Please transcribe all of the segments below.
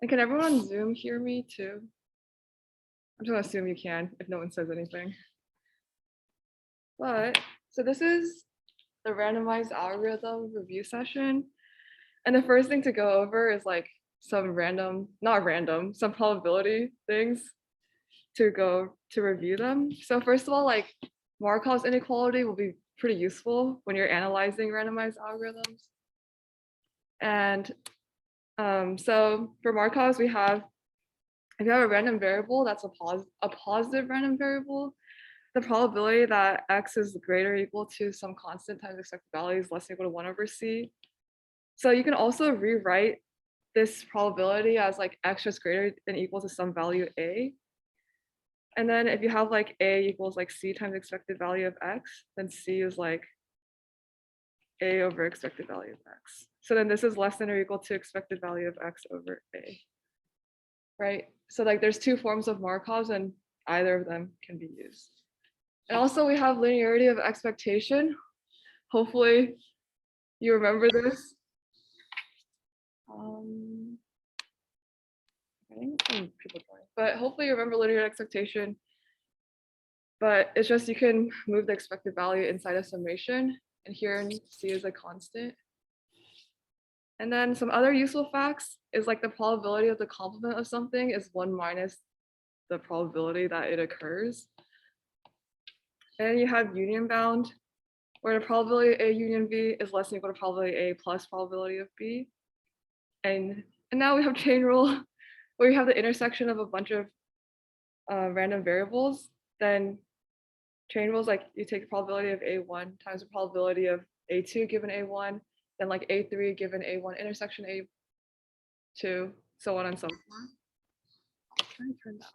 And can everyone on Zoom hear me too? I'm just gonna assume you can if no one says anything. But, so this is the randomized algorithm review session. And the first thing to go over is like some random, not random, some probability things to review them. So first of all, like Markov's inequality will be pretty useful when you're analyzing randomized algorithms. And so for Markov's, we have, if you have a random variable that's a positive random variable, the probability that x is greater or equal to some constant times expected value is less than or equal to 1 over c. So you can also rewrite this probability as like x is greater than or equal to some value a. And then if you have like a equals like c times expected value of x, then c is like a over expected value of x. So then this is less than or equal to expected value of x over a, right? So like there's two forms of Markov's and either of them can be used. And also we have linearity of expectation. Hopefully you remember this. I think some people join, but hopefully you remember linear expectation. But it's just you can move the expected value inside a summation, and here in C is a constant. And then some other useful facts is like the probability of the complement of something is 1 minus the probability that it occurs. And you have union bound, where the probability A union B is less than or equal to probability A plus probability of B. And now we have chain rule, where you have the intersection of a bunch of random variables. Then chain rules, like you take the probability of A1 times the probability of A2 given A1, then like A3 given A1 intersection A2, so on and so forth. I'll try and turn that off.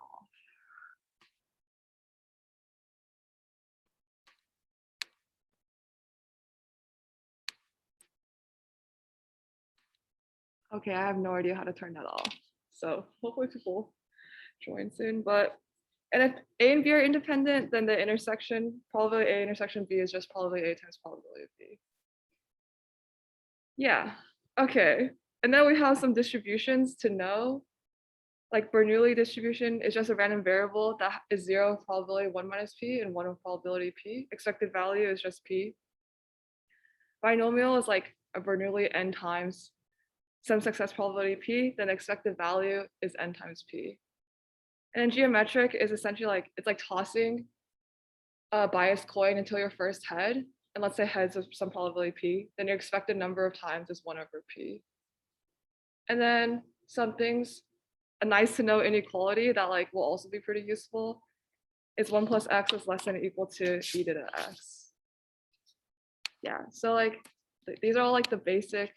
Okay, I have no idea how to turn that off. So hopefully people join soon. But and if A and B are independent, then the intersection probability A intersection B is just probability A times probability of B. Yeah. Okay. And then we have some distributions to know. Like Bernoulli distribution is just a random variable that is 0 probability 1 minus p and 1 of probability p. Expected value is just p. Binomial is like a Bernoulli n times some success probability p, then expected value is n times p. And then geometric is essentially like, it's like tossing a biased coin until your first head. And let's say heads of some probability p, then your expected number of times is 1 over p. And then some things, a nice to know inequality that like will also be pretty useful is 1 plus x is less than or equal to e to the x. Yeah, so like these are all like the basic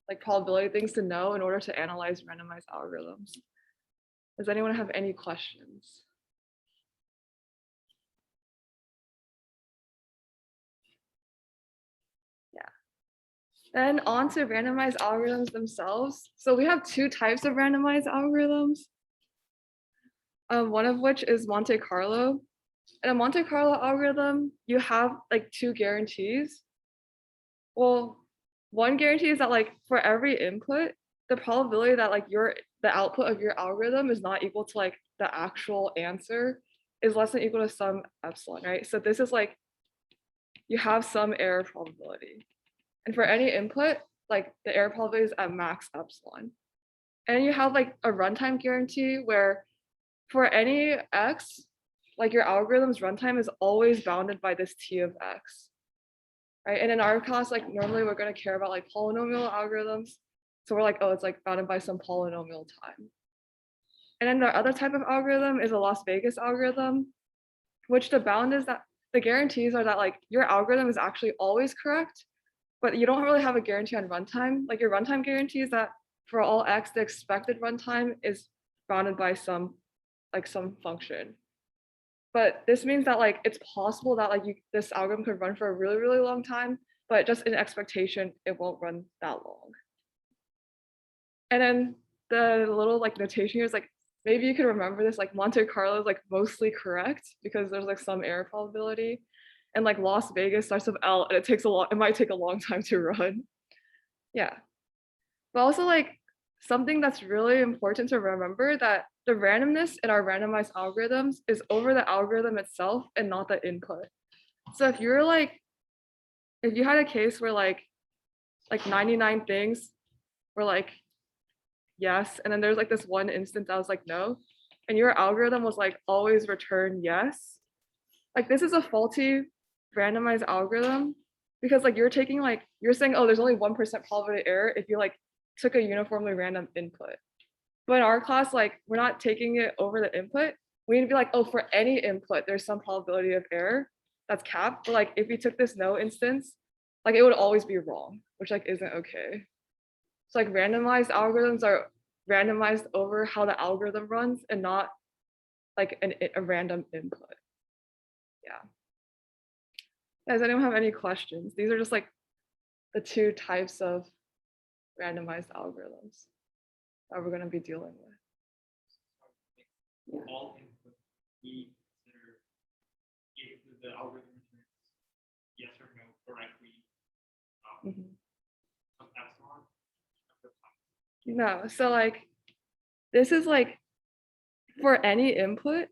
like probability things to know in order to analyze randomized algorithms. Does anyone have any questions? Yeah. Then on to randomized algorithms themselves. So we have two types of randomized algorithms. One of which is Monte Carlo. In a Monte Carlo algorithm, you have like two guarantees. Well, one guarantee is that like for every input, the probability that like the output of your algorithm is not equal to like the actual answer is less than or equal to some epsilon, right? So this is like, you have some error probability. And for any input, like the error probability is at max epsilon. And you have like a runtime guarantee where for any x, like your algorithm's runtime is always bounded by this t of x, right? And in our class, like normally we're going to care about like polynomial algorithms. So we're like, oh, it's like bounded by some polynomial time. And then the other type of algorithm is a Las Vegas algorithm, which the bound is that the guarantees are that like your algorithm is actually always correct, but you don't really have a guarantee on runtime. Like your runtime guarantee is that for all x, the expected runtime is bounded by some function. But this means that like it's possible that like this algorithm could run for a really, really long time, but just in expectation, it won't run that long. And then the little like notation here is like, maybe you could remember this, like Monte Carlo is like mostly correct because there's like some error probability. and like Las Vegas starts with L and it might take a long time to run. Yeah. But also like something that's really important to remember that the randomness in our randomized algorithms is over the algorithm itself and not the input. So if you had a case where like 99 things were like yes, and then there's like this one instance I was like no, and your algorithm was like always return yes, like this is a faulty randomized algorithm because like you're saying, oh, there's only 1% probability error if you like took a uniformly random input. But in our class, like we're not taking it over the input. We need to be like, oh, for any input, there's some probability of error that's capped. But like if we took this no instance, like it would always be wrong, which like isn't okay. So like randomized algorithms are randomized over how the algorithm runs and not like a random input. Yeah. Does anyone have any questions? These are just like the two types of randomized algorithms that we're going to be dealing with. Yeah. All input we consider if the algorithm returns yes or no correctly. Epsilon. No, so like this is like for any input,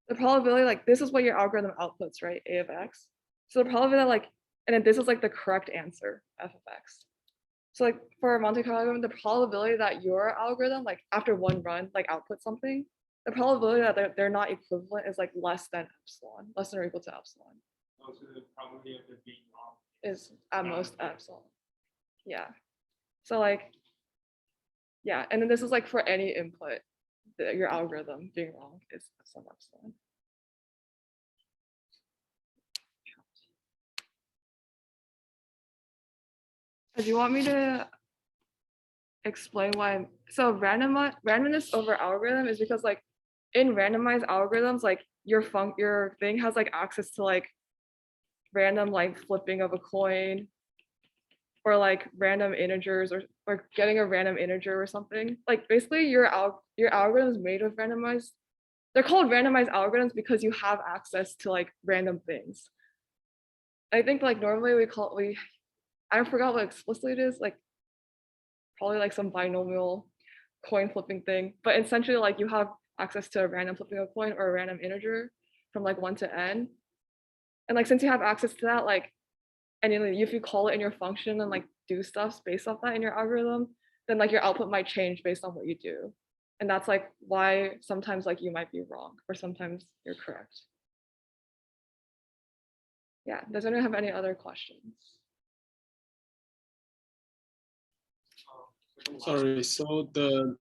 the probability like this is what your algorithm outputs, right? A of x. So the probability that like, and then this is like the correct answer, f of x. So like for Monte Carlo algorithm, the probability that your algorithm like after one run like outputs something, the probability that they're not equivalent is like less than epsilon, less than or equal to epsilon. So the probability of it being wrong is at most epsilon. Yeah. So like, yeah, and then this is like for any input, your algorithm being wrong is some epsilon. Do you want me to explain why? So randomness over algorithm is because like in randomized algorithms, like your thing has like access to like random like flipping of a coin or like random integers or getting a random integer or something. Like basically your algorithm is made of randomized. They're called randomized algorithms because you have access to like random things. I think like normally I forgot what explicitly it is, like probably like some binomial coin flipping thing, but essentially like you have access to a random flipping of a coin or a random integer from like 1 to n. And like since you have access to that, like and if you call it in your function and like do stuff based off that in your algorithm, then like your output might change based on what you do. And that's like why sometimes like you might be wrong or sometimes you're correct. Yeah, does anyone have any other questions? Sorry, so the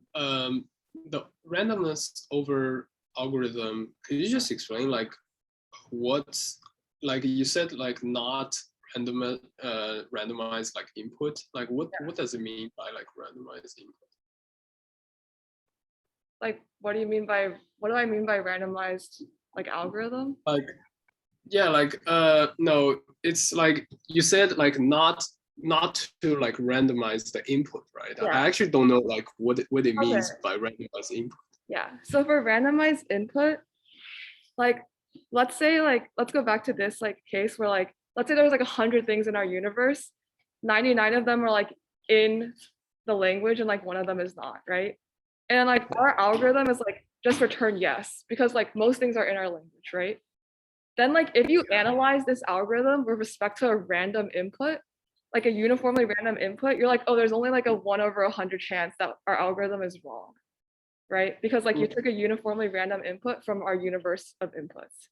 randomness over algorithm, could you just explain like what's like you said like not randomized like input, like what does it mean by like randomized input? Like what do I mean by randomized like algorithm? Like yeah, like no, it's like you said like not to like randomize the input, right? Yeah. I actually don't know like what it means by randomized input. Yeah, so for randomized input, like let's go back to this like case where like let's say there was like 100 things in our universe, 99 of them are like in the language and like one of them is not, right? And like our algorithm is like just return yes because like most things are in our language, right? Then like if you analyze this algorithm with respect to a random input, like a uniformly random input, you're like, oh, there's only like a 1/100 chance that our algorithm is wrong, right? Because like you took a uniformly random input from our universe of inputs.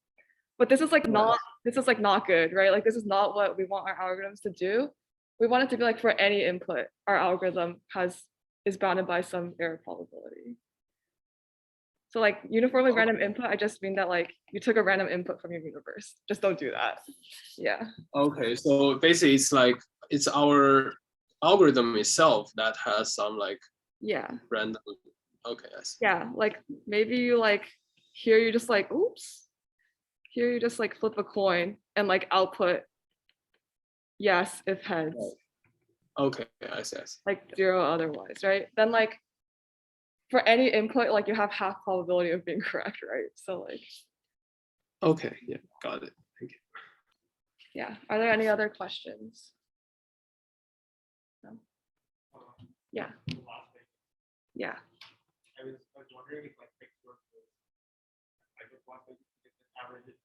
But this is like not good, right? Like this is not what we want our algorithms to do. We want it to be like for any input, our algorithm is bounded by some error probability. So like uniformly random input, I just mean that like you took a random input from your universe. Just don't do that. Yeah. Okay, so basically it's like it's our algorithm itself that has some like random. Okay, I see. Yeah, like maybe you like here you just like oops. Here you just like flip a coin and like output yes if heads. Okay, I see. Like 0 otherwise, right? Then like for any input, like you have half probability of being correct, right? So like okay, yeah, got it. Thank you. Yeah. Are there any other questions? No? Yeah. Yeah. I was wondering if like Quicksort was like with Las Vegas because the average is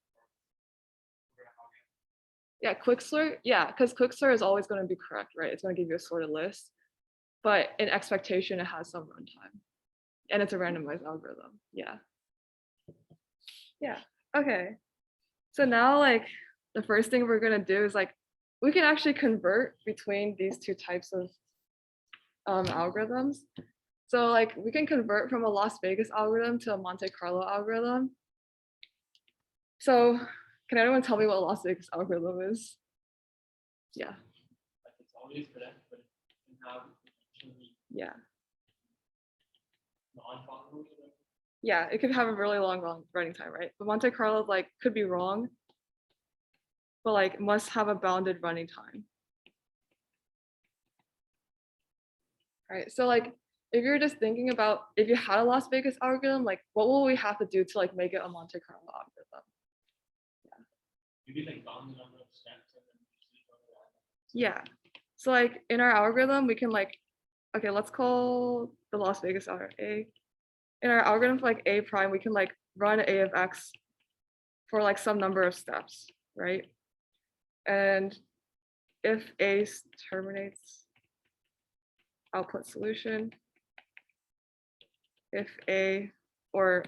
Yeah, Quicksort. Yeah, because Quicksort is always going to be correct, right? It's going to give you a sorted list, but in expectation, it has some runtime, and it's a randomized algorithm. Yeah. Yeah. Okay. So now, like, the first thing we're going to do is like, we can actually convert between these two types of algorithms. So like, we can convert from a Las Vegas algorithm to a Monte Carlo algorithm. So can anyone tell me what a Las Vegas algorithm is? Yeah. like it's always correct, but it can have Yeah. non-probability. Yeah, it could have a really long running time, right? But Monte Carlo like could be wrong, but like must have a bounded running time. Right. So like if you're just thinking about if you had a Las Vegas algorithm, like what will we have to do to like make it a Monte Carlo algorithm? Maybe like bound the number of steps and then Yeah. So like in our algorithm, we can like, okay, let's call the Las Vegas A. In our algorithm for like A prime, we can like run A of X for like some number of steps, right? And if A terminates, output solution. If A or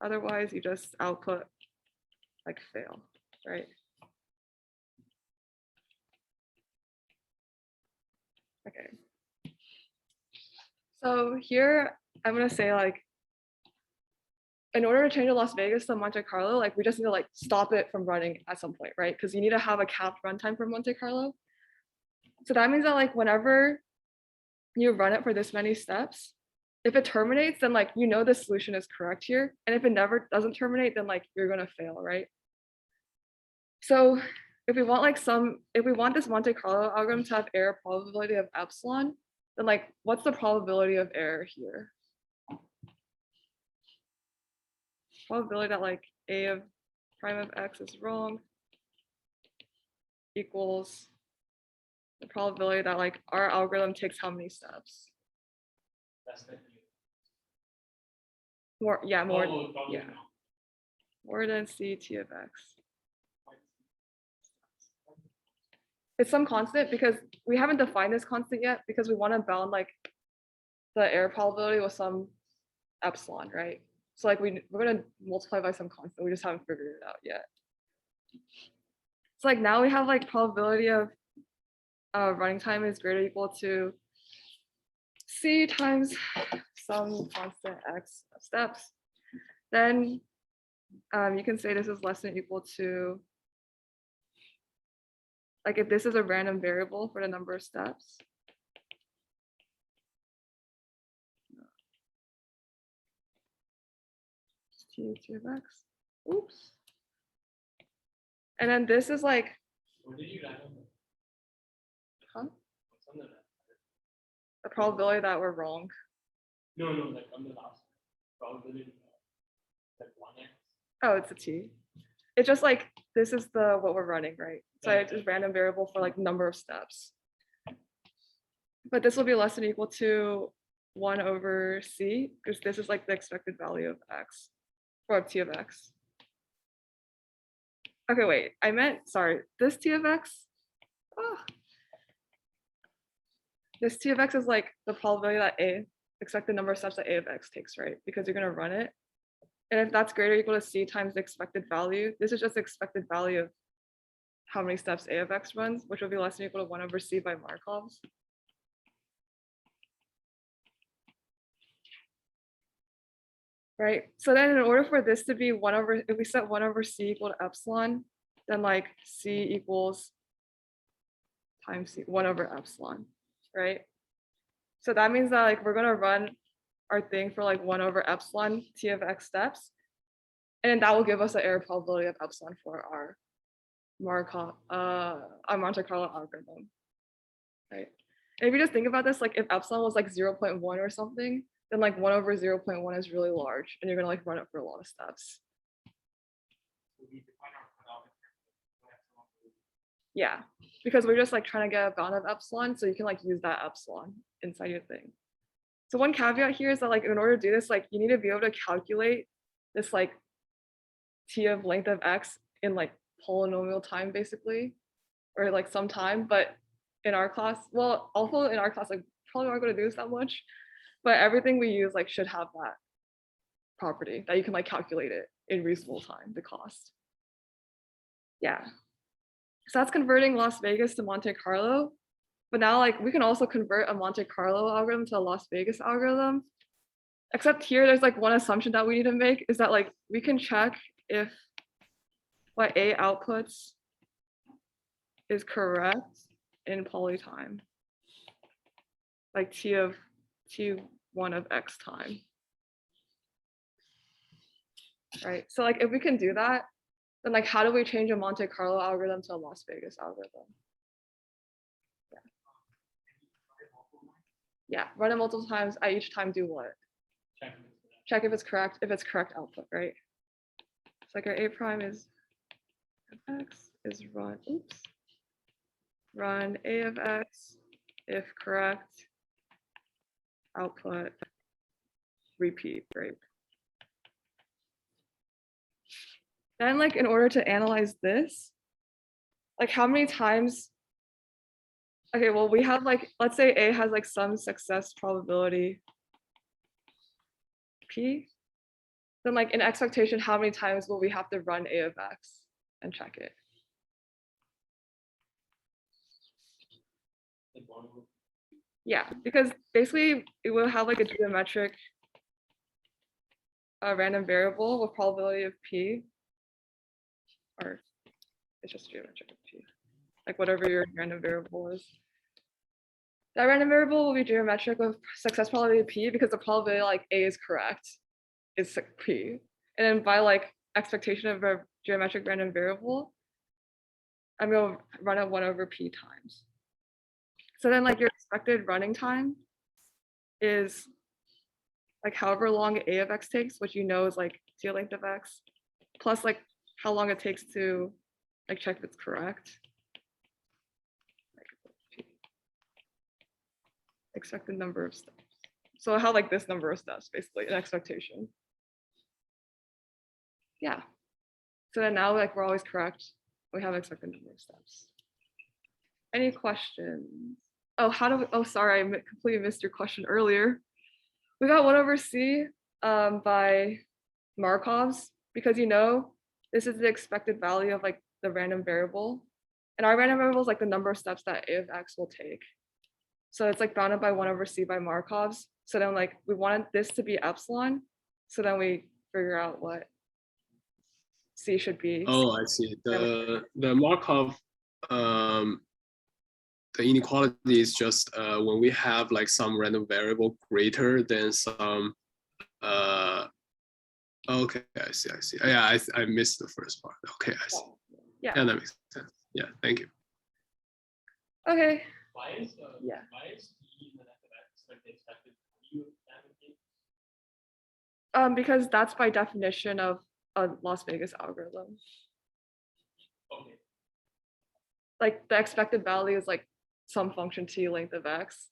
otherwise, you just output like fail, right? Okay. So here I'm gonna say like, in order to change a Las Vegas to Monte Carlo, like we just need to like stop it from running at some point, right? Because you need to have a capped runtime for Monte Carlo. So that means that like whenever you run it for this many steps, if it terminates, then like you know the solution is correct here. And if it never doesn't terminate, then like you're gonna fail, right? So if we want like if we want this Monte Carlo algorithm to have error probability of epsilon, then like what's the probability of error here? Probability that like A of prime of X is wrong equals the probability that like our algorithm takes how many steps? that's the More, yeah, more, probably yeah, more than C T of X. It's some constant because we haven't defined this constant yet because we want to bound like the error probability with some epsilon, right? So like we're gonna multiply by some constant. We just haven't figured it out yet. So like now we have like probability of running time is greater or equal to C times some constant X of steps. Then you can say this is less than or equal to, like if this is a random variable for the number of steps. T of X. Oops. And then this is like, what did you write on huh? what's on the The probability that we're wrong. no, like on the last probability like 1x. Oh, it's a T. It's just like, this is the what we're running, right? So Yeah. it's just random variable for like number of steps. But this will be less than or equal to 1 over C, because this is like the expected value of X, or of T of X. Okay, wait, I meant, sorry, this T of X, this T of X is like the probability that A, expected number of steps that A of X takes, right? Because you're gonna run it. And if that's greater or equal to C times the expected value, this is just the expected value of how many steps A of X runs, which will be less than or equal to 1 over C by Markov's. Right, so then in order for this to be 1 over, if we set 1 over C equal to epsilon, then like C equals times C, 1 over epsilon, right? So that means that like we're gonna run our thing for like 1 over epsilon T of X steps, and then that will give us the error probability of epsilon for our Monte Carlo algorithm, right? And if you just think about this, like if epsilon was like 0.1 or something, then like 1 over 0.1 is really large, and you're gonna like run it for a lot of steps. So we define our cutoff in terms of what epsilon is. Yeah, because we're just like trying to get a bound of epsilon, so you can like use that epsilon inside your thing. So one caveat here is that like in order to do this, like you need to be able to calculate this like t of length of x in like polynomial time basically, or like some time. But in our class, well, also in our class, like probably aren't going to do this that much, but everything we use like should have that property that you can like calculate it in reasonable time, the cost. Yeah. So that's converting Las Vegas to Monte Carlo. But now like we can also convert a Monte Carlo algorithm to a Las Vegas algorithm. Except here, there's like one assumption that we need to make is that like we can check if what A outputs is correct in poly time. Like T1 of X time. Right, so like if we can do that, then like how do we change a Monte Carlo algorithm to a Las Vegas algorithm? Yeah, run it multiple times. I each time do what? Check if it's correct output, right? So like our A prime is X is run, oops. Run A of X, if correct, output, repeat, right? Then like in order to analyze this, like how many times, okay, well we have like, let's say A has like some success probability P, then like in expectation, how many times will we have to run A of X and check it? Yeah, because basically it will have like a geometric random variable with probability of P, or it's just geometric of P, like whatever your random variable is. That random variable will be geometric with success probability of P because the probability like A is correct is P. And then by like expectation of a geometric random variable, I'm going to run it 1 over P times. So then like your expected running time is like however long A of X takes, which you know is like T length of X, plus like how long it takes to like check if it's correct. Expected number of steps. So I have like this number of steps, basically, an expectation. Yeah. So then now like we're always correct. We have expected number of steps. Any questions? Oh, how do we, oh, sorry, I completely missed your question earlier. We got 1 over C by Markov's because you know, this is the expected value of like the random variable. And our random variable is like the number of steps that A of X will take. So it's like bounded by 1 over C by Markov's. So then like we wanted this to be epsilon. So then we figure out what C should be. Oh, I see. The Markov the inequality is just when we have like some random variable greater than some okay, I see. Yeah, I missed the first part. Okay, I see. Yeah, that makes sense. Yeah, thank you. Okay. Why is yeah. Why is T in the net of X like the expected value of that? Because that's by definition of a Las Vegas algorithm. Okay. Like the expected value is like some function T length of X.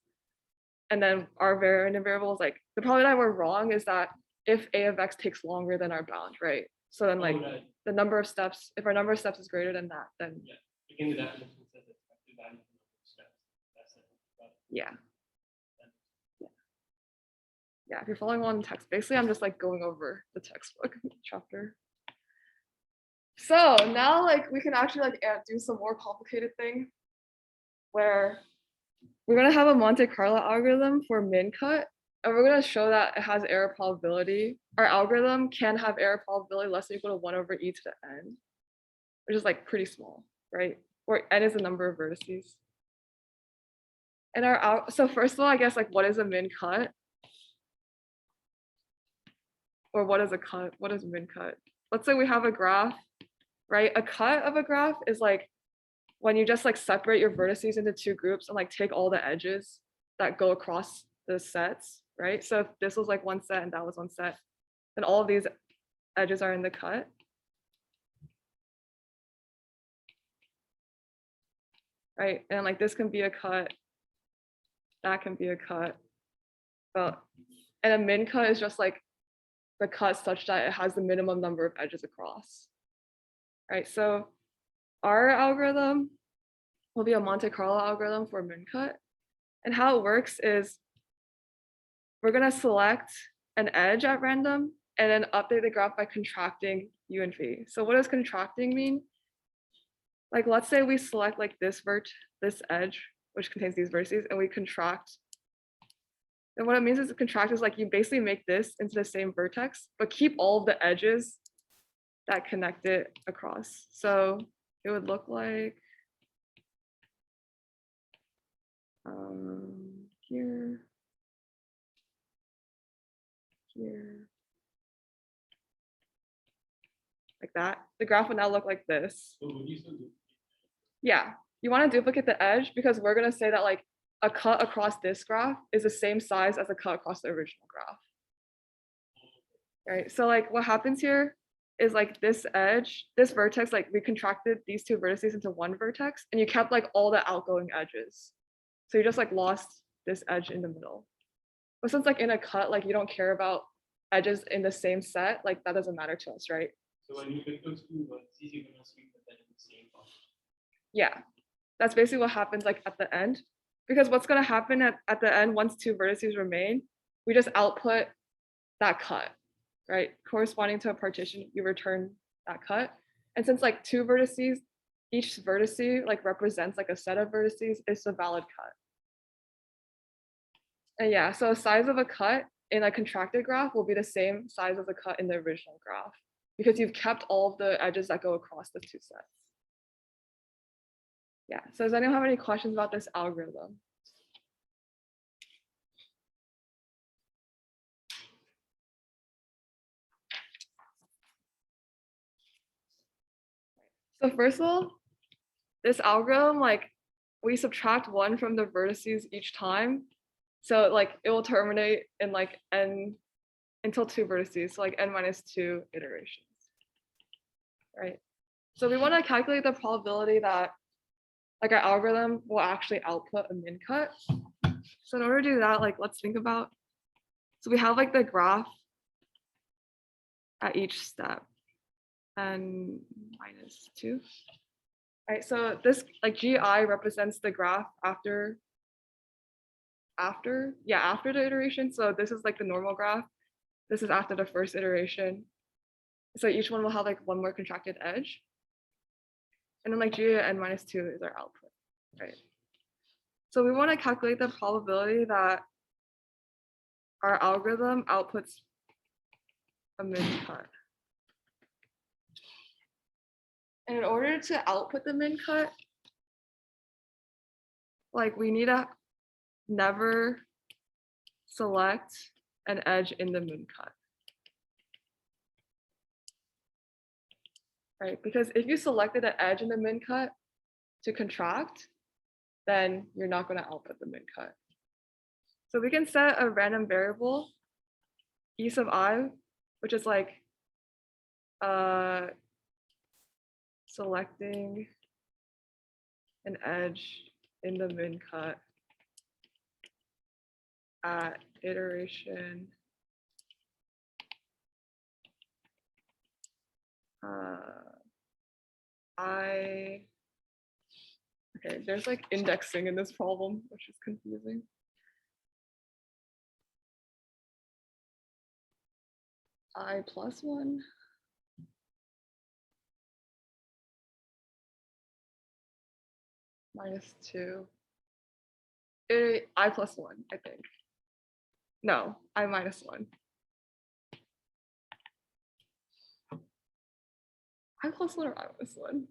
And then our random variable is like, the probability that we're wrong is that if A of X takes longer than our bound, right? So then like the number of steps, if our number of steps is greater than that, then yeah. In the definition it says expected value of the number of steps. That's it. Yeah. Yeah, if you're following along in text, basically I'm just like going over the textbook chapter. So now like we can actually like do some more complicated thing where we're gonna have a Monte Carlo algorithm for min cut, and we're gonna show that it has error probability. Our algorithm can have error probability less than or equal to 1 over e to the n, which is like pretty small, right? Where n is the number of vertices. And so first of all, I guess like what is a min cut? Or what is a cut? What is min cut? Let's say we have a graph, right? A cut of a graph is like when you just like separate your vertices into 2 groups and like take all the edges that go across the sets, right? So if this was like one set and that was one set, then all of these edges are in the cut. right? And like this can be a cut, that can be a cut. But and a min cut is just like the cut such that it has the minimum number of edges across. Right. So our algorithm will be a Monte Carlo algorithm for min cut. And how it works is we're going to select an edge at random and then update the graph by contracting u and v. So what does contracting mean? Like, let's say we select like this edge, which contains these vertices, and we contract. And what it means is contract is like you basically make this into the same vertex, but keep all of the edges that connect it across. So it would look like here, here, like that. The graph would now look like this. So when you said Yeah, you want to duplicate the edge because we're going to say that like a cut across this graph is the same size as a cut across the original graph. Right, so like what happens here is like this edge, this vertex, like we contracted these two vertices into one vertex and you kept like all the outgoing edges. So you just like lost this edge in the middle. But since like in a cut, like you don't care about edges in the same set, like that doesn't matter to us, right? so when you get those two vertices, you're gonna sweep them in the same function. Yeah, that's basically what happens like at the end. Because what's gonna happen at the end, once two vertices remain, we just output that cut, right? Corresponding to a partition, you return that cut. And since like two vertices, each vertice like represents like a set of vertices, it's a valid cut. And yeah, so size of a cut in a contracted graph will be the same size as a cut in the original graph because you've kept all of the edges that go across the two sets. Yeah, so does anyone have any questions about this algorithm? So first of all, this algorithm, like we subtract one from the vertices each time. So like it will terminate in like n until two vertices, so like n minus 2 iterations, right? So we want to calculate the probability that like our algorithm will actually output a min cut. So in order to do that, like let's think about, so we have like the graph at each step, n minus 2. Right, so this like GI represents the graph after the iteration. So this is like the normal graph. This is after the first iteration. So each one will have like one more contracted edge. And then like G n minus 2 is our output, right? So we want to calculate the probability that our algorithm outputs a min cut. And in order to output the min cut, like we need to never select an edge in the min cut. Right, because if you selected an edge in the min cut to contract, then you're not going to output the min cut. So we can set a random variable, e sub I, which is like selecting an edge in the min cut at iteration okay, there's like indexing in this problem, which is confusing. I plus 1 minus 2. I plus 1, I think. No, I minus 1. I plus 1 or I minus 1?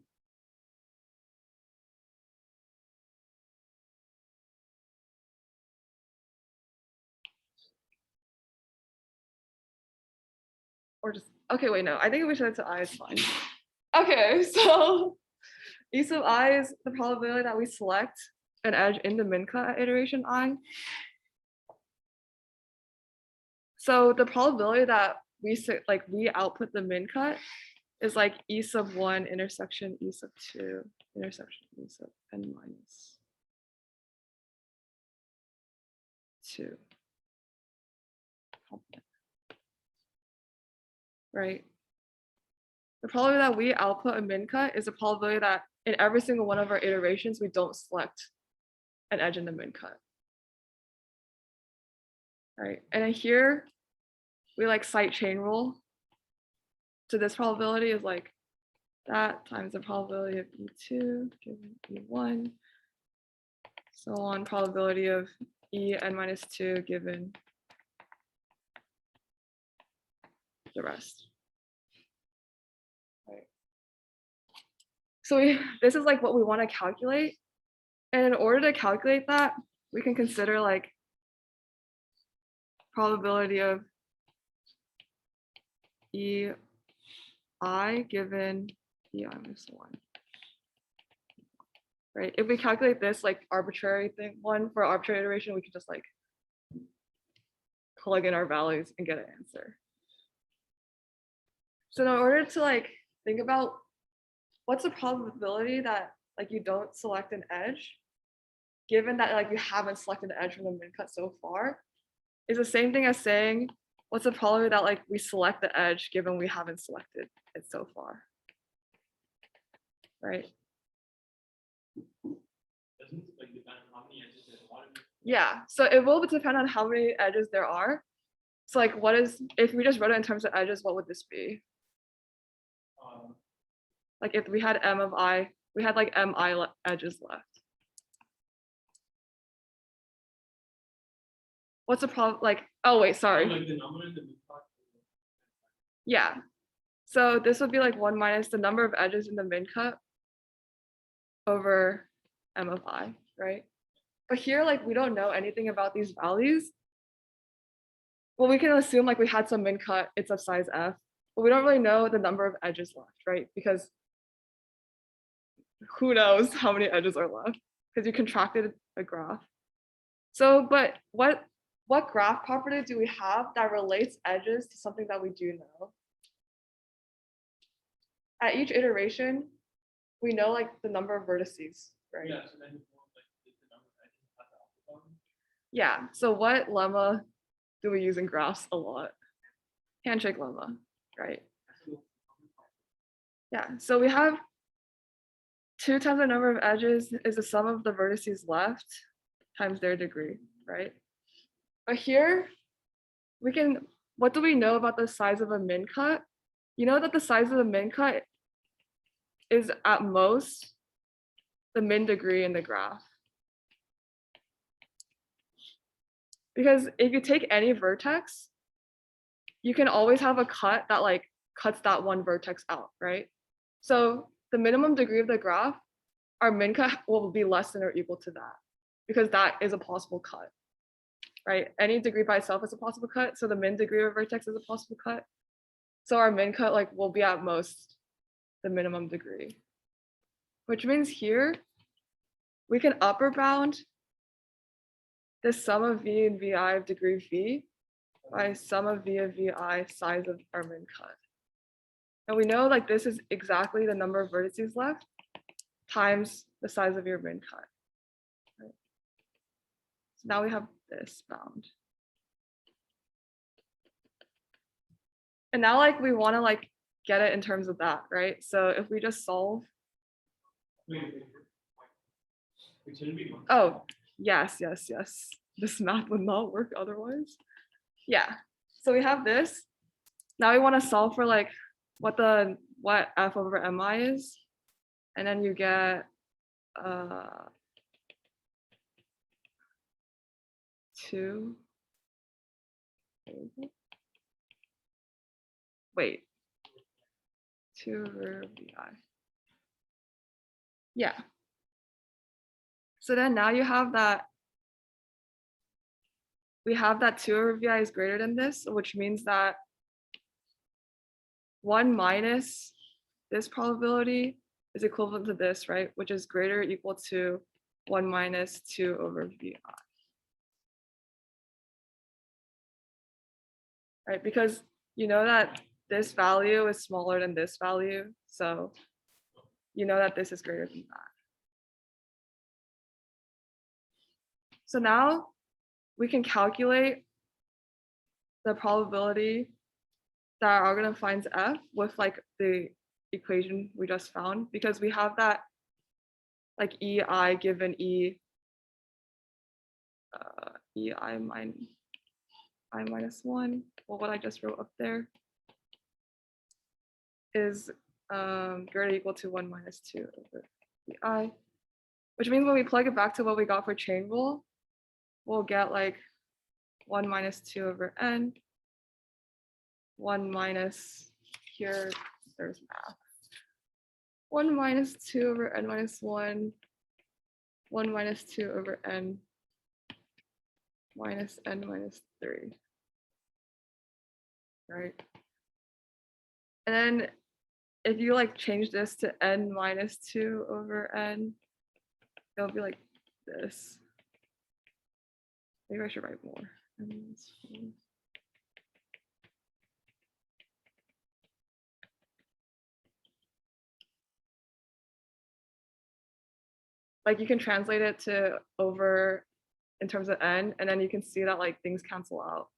Or just, okay, wait, no, I think we should set to I is fine. Okay, so e sub I is the probability that we select an edge in the min cut at iteration I. So the probability that we output the min cut is like e sub 1 intersection e sub 2 intersection is n minus 2. Right. The probability that we output a min cut is the probability that in every single one of our iterations, we don't select an edge in the min cut. Right. And then here we like cite chain rule. So this probability is like that times the probability of E2 given E1, so on, probability of E n minus 2 given the rest. Right. So this is like what we want to calculate. And in order to calculate that, we can consider like probability of E I given E I minus 1. Right. If we calculate this like arbitrary one for arbitrary iteration, we can just like plug in our values and get an answer. So in order to like think about what's the probability that like you don't select an edge, given that like you haven't selected the edge from the min cut so far, is the same thing as saying what's the probability that like we select the edge given we haven't selected it so far. Right. Doesn't it like depend on how many edges there are? Yeah, so it will depend on how many edges there are. So like what is, if we just wrote it in terms of edges, what would this be? Like if we had m of I, we had like mi edges left. What's the problem? Like, oh wait, sorry. Like the number in the min-cut. Yeah. So this would be like 1 minus the number of edges in the min cut over m of I, right? But here, like we don't know anything about these values. Well, we can assume like we had some min cut, it's of size f, but we don't really know the number of edges left, right? Because who knows how many edges are left because you contracted a graph. So, but what graph property do we have that relates edges to something that we do know? At each iteration, we know like the number of vertices, right? Yeah, so then like the number of edges at the alpha. Yeah, so what lemma do we use in graphs a lot? Handshake lemma, right? Yeah, so we have 2 times the number of edges is the sum of the vertices left times their degree, right? But here, we can, what do we know about the size of a min cut? You know that the size of the min cut is at most the min degree in the graph. Because if you take any vertex, you can always have a cut that like cuts that one vertex out, right? So the minimum degree of the graph, our min cut will be less than or equal to that because that is a possible cut, right? Any degree by itself is a possible cut. So the min degree of a vertex is a possible cut. So our min cut like will be at most the minimum degree, which means here we can upper bound the sum of v and vi of degree v by sum of v of vi size of our min cut. And we know like this is exactly the number of vertices left times the size of your min cut. Right? So now we have this bound. And now like we want to like get it in terms of that, right? So if we just solve. Oh, yes. This math would not work otherwise. Yeah, so we have this. Now we want to solve for like what f over mi is. And then you get 2. Wait. 2 over vi. Yeah. So then now you have that. We have that 2 over vi is greater than this, which means that 1 minus this probability is equivalent to this, right? Which is greater or equal to 1 minus 2 over vi. Right, because you know that this value is smaller than this value. So you know that this is greater than that. So now we can calculate the probability that our algorithm finds F with like the equation we just found, because we have that like EI given I minus 1, well, what I just wrote up there is greater or equal to 1 minus 2 over EI, which means when we plug it back to what we got for chain rule, we'll get like 1 minus 2 over n, 1 minus, here, there's math, 1 minus 2 over n minus 1, 1 minus 2 over n minus n minus 3, right? And then if you like change this to n minus 2 over n, it'll be like this. Maybe I should write more. Like you can translate it to over in terms of n, and then you can see that like things cancel out.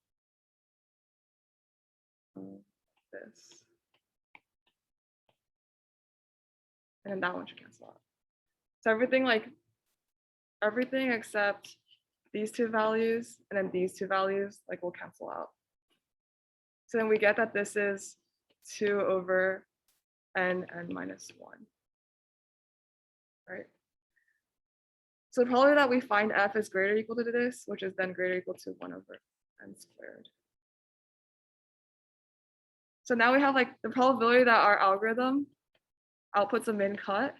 This. And then that one should cancel out. So everything except these two values and then these two values like will cancel out. So then we get that this is 2 over n minus 1, right? So probably that we find F is greater or equal to this, which is then greater or equal to 1 over n squared. So now we have like the probability that our algorithm outputs a min cut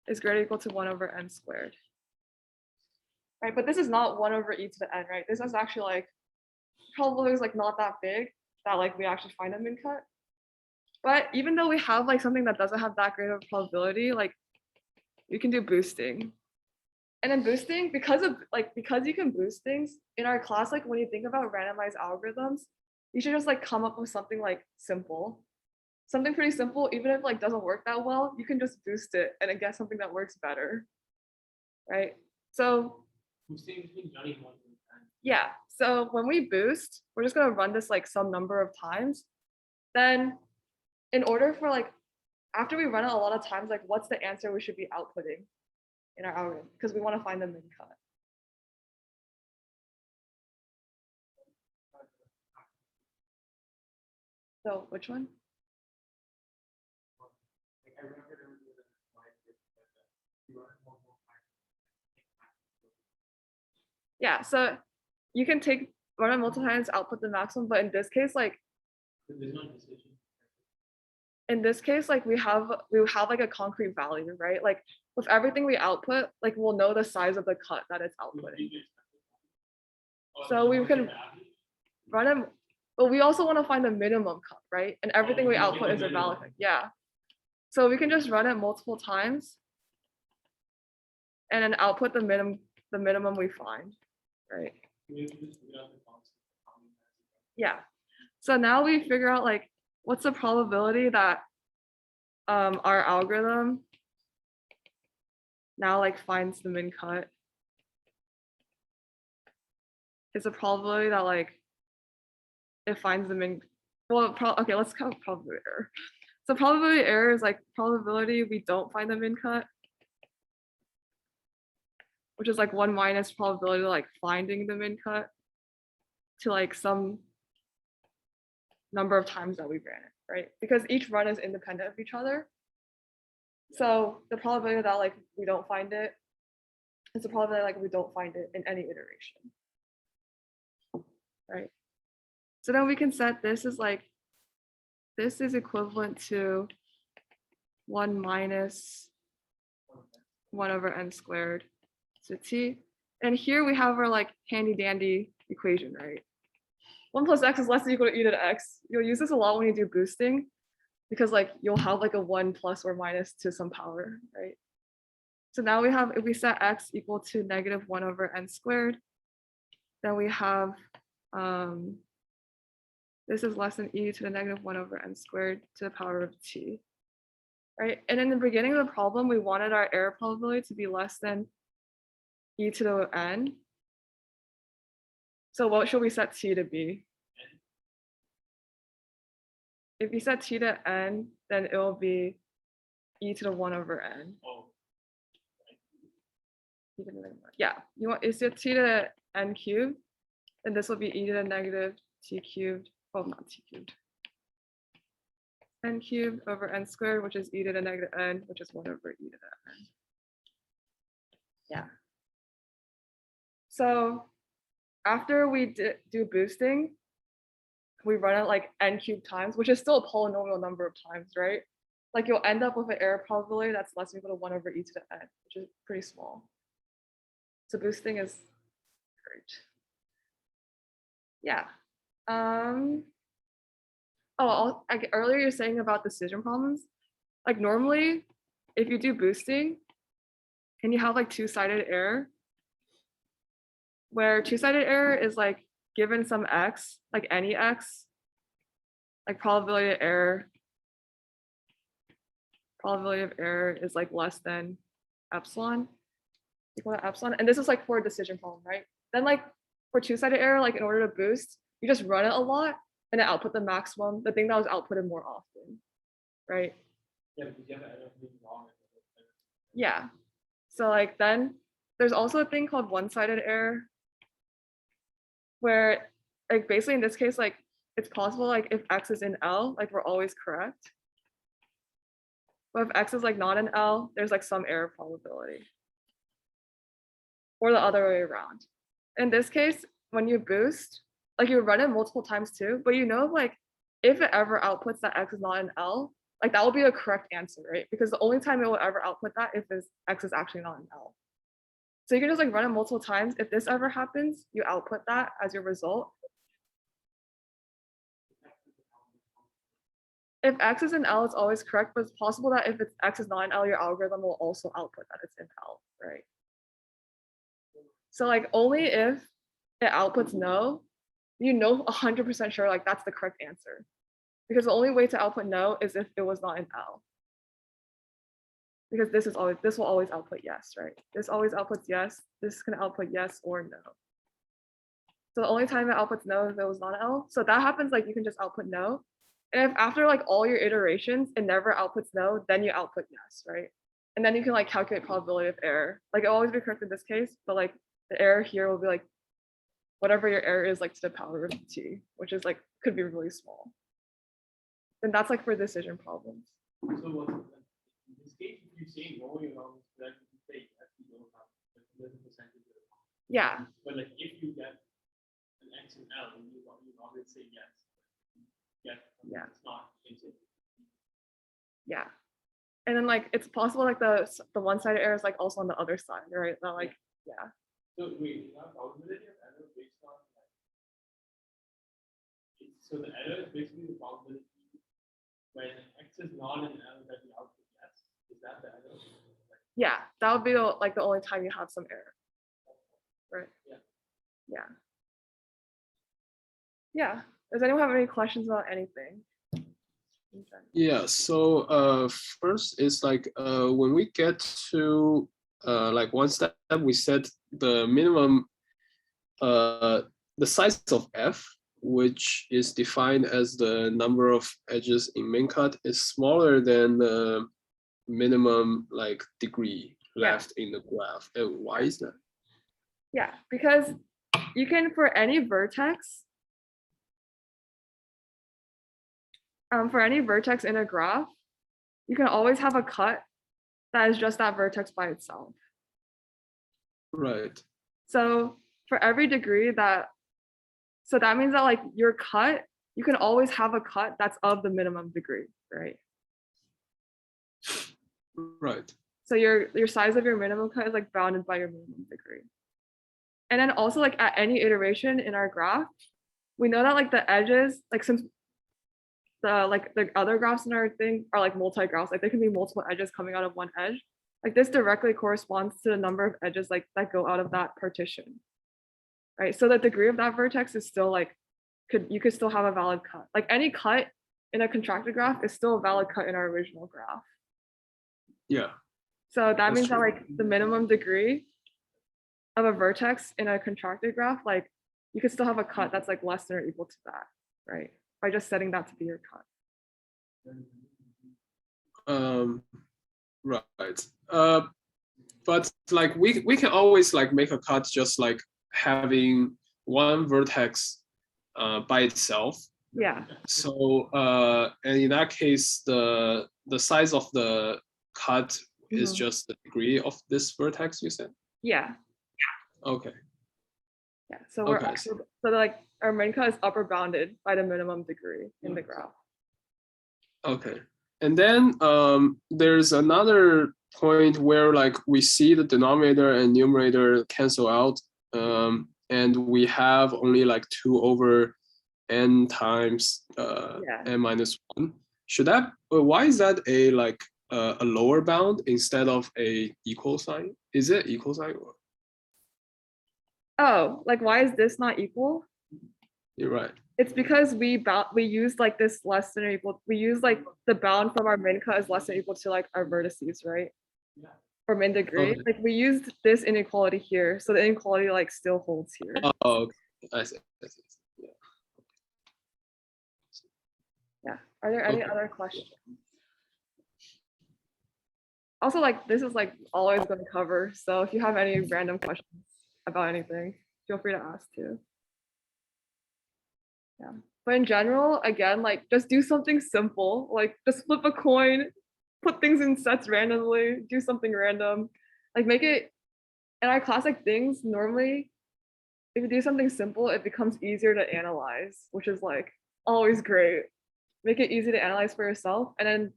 is greater or equal to 1 over n squared. Right, but this is not 1 over e to the n, right? This is actually like probability is like not that big that like we actually find a min cut. But even though we have like something that doesn't have that great of a probability, like we can do boosting. And then boosting, because you can boost things in our class, like when you think about randomized algorithms, you should just like come up with something like simple. Something pretty simple, even if it like doesn't work that well, you can just boost it and then get something that works better. Right? So yeah, so when we boost, we're just gonna run this like some number of times. Then in order for like, after we run it a lot of times, like what's the answer we should be outputting in our algorithm? Because we want to find the min cut. So which one? Yeah, so you can run it multiple times, output the maximum, but in this case, like in this case, like we have like a concrete value, right? Like with everything we output, like we'll know the size of the cut that it's outputting. So we can run it, but we also want to find the minimum cut, right? And everything we output is a valid thing. Yeah. So we can just run it multiple times and then output the minimum we find, right? Yeah. So now we figure out like what's the probability that our algorithm now like finds the min cut. It's a probability that like it finds the min. Well, okay, let's count probability error. So probability error is like probability we don't find the min cut, which is like 1 minus probability like finding the min cut to like some number of times that we ran it, right? Because each run is independent of each other. So the probability that like we don't find it is the probability like we don't find it in any iteration, right? So then we can set this as like, this is equivalent to 1 minus 1 over n squared to t. And here we have our like handy dandy equation, right? 1 plus x is less than or equal to e to the x. You'll use this a lot when you do boosting because like you'll have like a 1 plus or minus to some power, right? So now we have, if we set x equal to negative 1 over n squared, then we have this is less than e to the negative 1 over n squared to the power of t. right? And in the beginning of the problem, we wanted our error probability to be less than e to the n. So what should we set t to be? If you set t to n, then it will be e to the 1 over n. Oh, Yeah, you want is it t to the n cubed, and this will be e to the negative t cubed, well, not t cubed, n cubed over n squared, which is e to the negative n, which is 1 over e to the n. Yeah. So after we do boosting, we run it like n cubed times, which is still a polynomial number of times, right? Like you'll end up with an error probability that's less than or equal to 1 over e to the n, which is pretty small. So boosting is great. Yeah. Earlier you're saying about decision problems. Like normally, if you do boosting, and you have like two-sided error, where two-sided error is like given some x, like any x, like probability of error is like less than epsilon, equal to epsilon. And this is like for a decision problem, right? Then like for two-sided error, like in order to boost, you just run it a lot and it output the maximum, the thing that was outputted more often, right? yeah, because you have to end up being wrong. Yeah. So like then there's also a thing called one-sided error, where like basically in this case, like it's possible like if x is in L, like we're always correct. But if x is like not in L, there's like some error probability. Or the other way around. In this case, when you boost, like you run it multiple times too, but you know, like if it ever outputs that x is not in L, like that will be a correct answer, right? Because the only time it will ever output that if x is actually not in L. So you can just like run it multiple times. If this ever happens, you output that as your result. If x is in L, it's always correct, but it's possible that if x is not in L, your algorithm will also output that it's in L, right? So like only if it outputs no, you know 100% sure like that's the correct answer. Because the only way to output no is if it was not in L. Because this will always output yes, right? This always outputs yes. This can output yes or no. So the only time it outputs no is if it was not L. So that happens like you can just output no. And if after like all your iterations it never outputs no, then you output yes, right? And then you can like calculate probability of error. Like it'll always be correct in this case, but like the error here will be like whatever your error is like to the power of t, which is like could be really small. And that's like for decision problems. So in this case, if you say no, you're wrong, then you say yes, you don't have there's a percentage of it. Yeah. But like if you get an x and L, you always say yes. Yeah. It's not. Yeah. And then like it's possible like the one-sided error is like also on the other side, right? That like yeah. So wait, you have probability of error based on like so the error is basically the probability when x is not in L that the output yes. Is that the error? Yeah, that would be like the only time you have some error. Right. Yeah. Yeah. Yeah. Does anyone have any questions about anything? Yeah, so first is like when we get to like one step, we set the minimum the size of f, which is defined as the number of edges in main cut, is smaller than the minimum like degree left in the graph. And why is that? Yeah, because you can for any vertex in a graph, you can always have a cut that is just that vertex by itself. Right. So for every degree so that means that like your cut, you can always have a cut that's of the minimum degree, right? Right. So your size of your minimum cut is like bounded by your minimum degree. And then also like at any iteration in our graph, we know that like the edges, like since the other graphs in our thing are like multi-graphs, like there can be multiple edges coming out of one edge. Like this directly corresponds to the number of edges like that go out of that partition. Right. So the degree of that vertex is still like you could still have a valid cut. Like any cut in a contracted graph is still a valid cut in our original graph. Yeah. So that That's means that true. like the minimum degree of a vertex in a contracted graph, like you could still have a cut that's like less than or equal to that, right? By just setting that to be your cut. Right. But like we can always like make a cut just like having one vertex by itself. Yeah. So and in that case, the size of the cut is Mhm. just the degree of this vertex, you said? Yeah. Okay. Yeah. So we're Okay. so like our min cut is upper bounded by the minimum degree in the graph. Okay. And then there's another point where like we see the denominator and numerator cancel out, and we have only like 2 over n times Yeah. n minus 1. Should that, why is that a like a lower bound instead of a equal sign? Is it equal sign? Or? Oh, like why is this not equal? You're right. It's because we used like this less than or equal. We use like the bound from our min cut is less than or equal to like our vertices, right? Or min degree. Okay. Like we used this inequality here, so the inequality like still holds here. Oh, okay. I see. Yeah. Yeah. Are there any Okay. other questions? Also, like this is like always going to cover. So if you have any random questions about anything, feel free to ask too. Yeah. But in general, again, like just do something simple, like just flip a coin, put things in sets randomly, do something random, like make it. In our classic things, normally, if you do something simple, it becomes easier to analyze, which is like always great. Make it easy to analyze for yourself. And then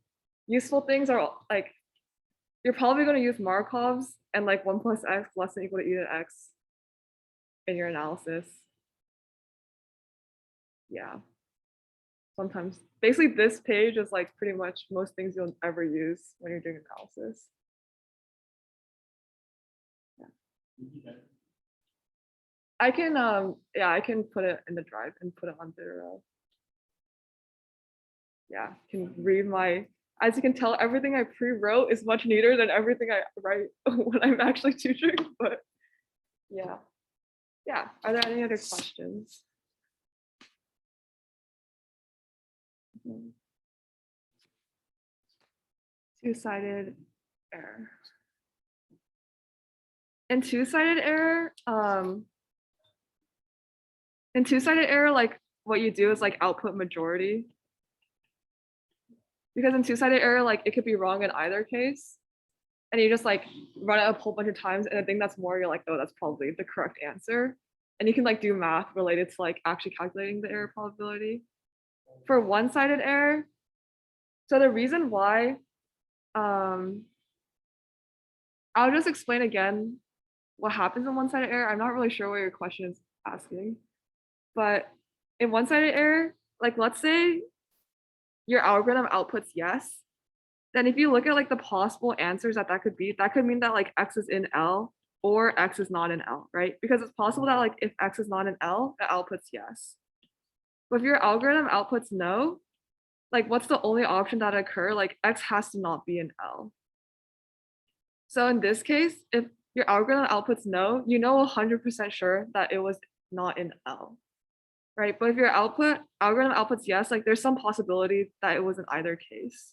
useful things are like, you're probably going to use Markov's and like 1 plus x less than equal to e to x in your analysis. Yeah. Sometimes basically this page is like pretty much most things you'll ever use when you're doing analysis. Yeah. I can yeah, I can put it in the drive and put it on the yeah, can read my, as you can tell, everything I pre-wrote is much neater than everything I write when I'm actually tutoring, but yeah. Yeah, are there any other questions? Two-sided error. In two-sided error, like what you do is like output majority. Because in two-sided error, like it could be wrong in either case. And you just like run it a whole bunch of times, and the thing that's more, you're like, oh, that's probably the correct answer. And you can like do math related to like actually calculating the error probability. For one-sided error, so the reason why, I'll just explain again what happens in one-sided error. I'm not really sure what your question is asking, but in one-sided error, like let's say your algorithm outputs yes, then if you look at like the possible answers that could be, that could mean that like x is in L or x is not in L, right? Because it's possible that like if x is not in L, it outputs yes. But if your algorithm outputs no, like what's the only option that occur? Like x has to not be in L. So in this case, if your algorithm outputs no, you know 100% sure that it was not in L, right? But if your algorithm outputs yes, like there's some possibility that it was in either case.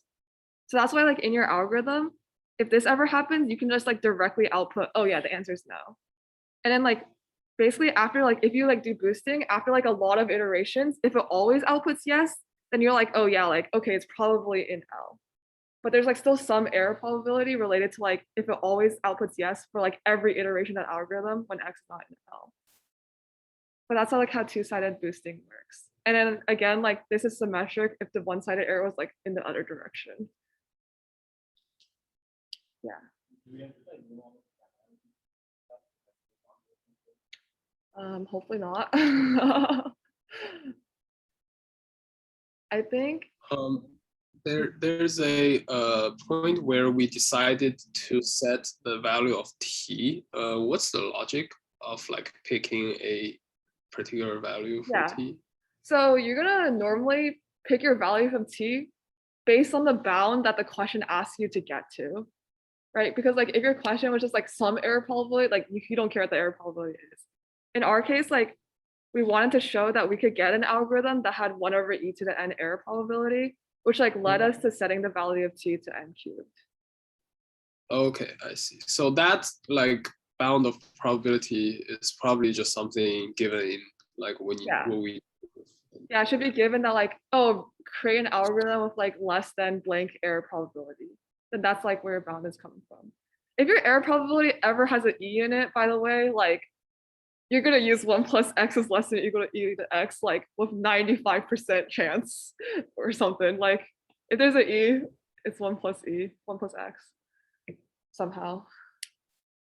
So that's why like in your algorithm, if this ever happens, you can just like directly output, oh yeah, the answer is no. And then like basically after like if you like do boosting, after like a lot of iterations, if it always outputs yes, then you're like, oh yeah, like okay, it's probably in L. But there's like still some error probability related to like if it always outputs yes for like every iteration of that algorithm when x is not in L. But that's how two-sided boosting works. And then again, like this is symmetric if the one-sided error was like in the other direction. Yeah. Hopefully not. I think There's a point where we decided to set the value of t. What's the logic of like picking a particular value for t? So you're gonna normally pick your value from t based on the bound that the question asks you to get to. right? Because like if your question was just like some error probability, like you don't care what the error probability is. In our case, like we wanted to show that we could get an algorithm that had 1/e⁻n error probability, which like led us to setting the value of t to n cubed. Okay, I see. So that like bound of probability is probably just something given in like when you Yeah. when we Yeah, it should be given that like, oh, create an algorithm with like less than blank error probability. Then that's like where your bound is coming from. If your error probability ever has an e in it, by the way, like you're gonna use 1 plus x is less than or equal to e to x like with 95% chance or something. Like if there's an e, it's 1 plus e, 1 plus x somehow.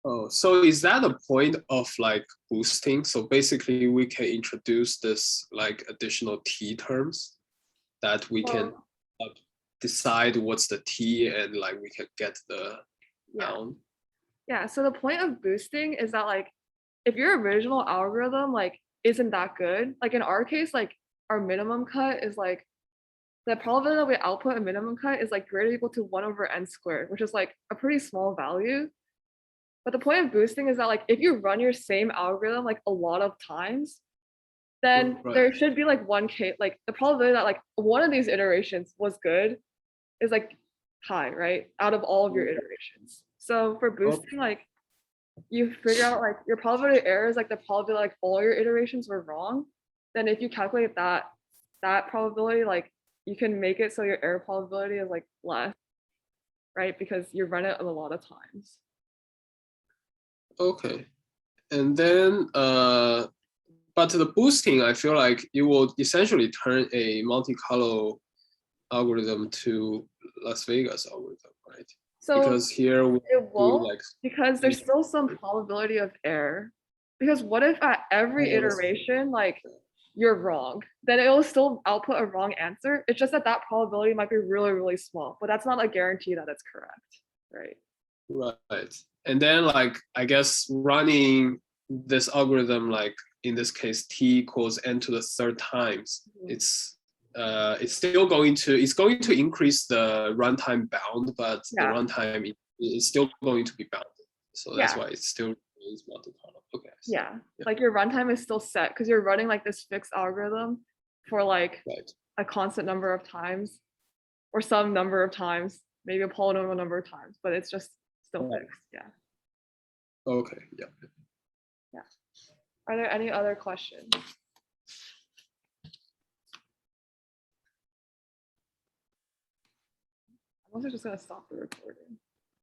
Oh, so is that a point of like boosting? So basically we can introduce this like additional t terms that we can decide what's the t and like we can get the bound. Yeah, so the point of boosting is that like if your original algorithm like isn't that good, like in our case, like our minimum cut is like the probability that we output a minimum cut is like greater or equal to 1/n², which is like a pretty small value. But the point of boosting is that like if you run your same algorithm like a lot of times, then Right. there should be like one case, like the probability that like one of these iterations was good is like high, right? Out of all of your iterations. So for boosting, like you figure out like your probability of error is like the probability like all your iterations were wrong. Then if you calculate that probability, like you can make it so your error probability is like less, right? Because you run it a lot of times. Okay. And then but the boosting, I feel like it will essentially turn a Monte Carlo algorithm to Las Vegas algorithm, right? So because here we it won't, like because there's still some probability of error. Because what if at every iteration, like you're wrong, then it will still output a wrong answer. It's just that that probability might be really, really small, but that's not a guarantee that it's correct, right? right. And then like I guess running this algorithm like in this case t equals n to the third times, it's still going to increase the runtime bound, but the runtime is still going to be bounded. So that's why it's still is Monte Carlo. Okay. Yeah, like your runtime is still set because you're running like this fixed algorithm for like a constant number of times or some number of times, maybe a polynomial number of times, but it's just still fixed. Yeah. Okay. Yeah. Yeah. Are there any other questions? I'm also just gonna stop the recording.